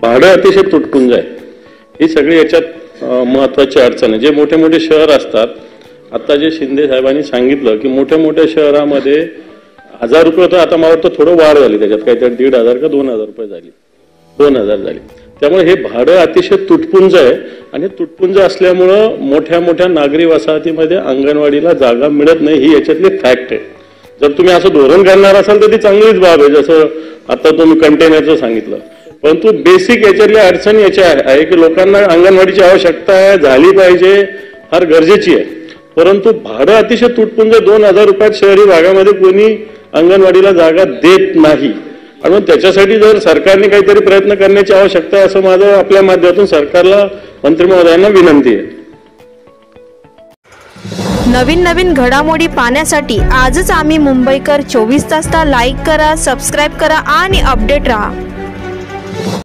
भाडं अतिशय तुटपुंज आहे। ही सगळी याच्यात महत्वाची अडचण आहे। जे मोठे मोठे शहर असतात, आता जे शिंदे साहेबांनी सांगितलं की मोठ्या मोठ्या शहरामध्ये 1000 रुपये होतं, आता मला वाटतं थोडं वाढ झाली, त्याच्यात काहीतरी 1500 का 2000 रुपये झाली, 2000 झाली। त्यामुळे हे भाडं अतिशय तुटपुंज आहे आणि तुटपुंज असल्यामुळं मोठ्या मोठ्या नागरी वसाहतीमध्ये अंगणवाडीला जागा मिळत नाही, ही याच्यातली फॅक्ट आहे। जर तुम्ही असं धोरण करणार असाल तर ती चांगलीच बाब आहे, जसं आता तुम्ही कंटेनरचं सांगितलं, परंतु बेसिक याच्यातली अडचण याची आहे की लोकांना अंगणवाडीची आवश्यकता आहे, झाली पाहिजे, फार गरजेची आहे, परंतु भाडं अतिशय तुटपुंज, 2000 रुपयात शहरी भागामध्ये कोणी अंगणवाडीला जागा देत नाही। आणि त्याच्यासाठी जर सरकारने काहीतरी प्रयत्न करण्याची आवश्यकता आहे, असं माझं आपल्या माध्यमातून सरकारला, मंत्री महोदयांना विनंती आहे। नवीन घडामोडी पाहण्यासाठी आजच आम्ही मुंबईकर 24 तासला लाईक करा, सबस्क्राईब करा आणि अपडेट रहा।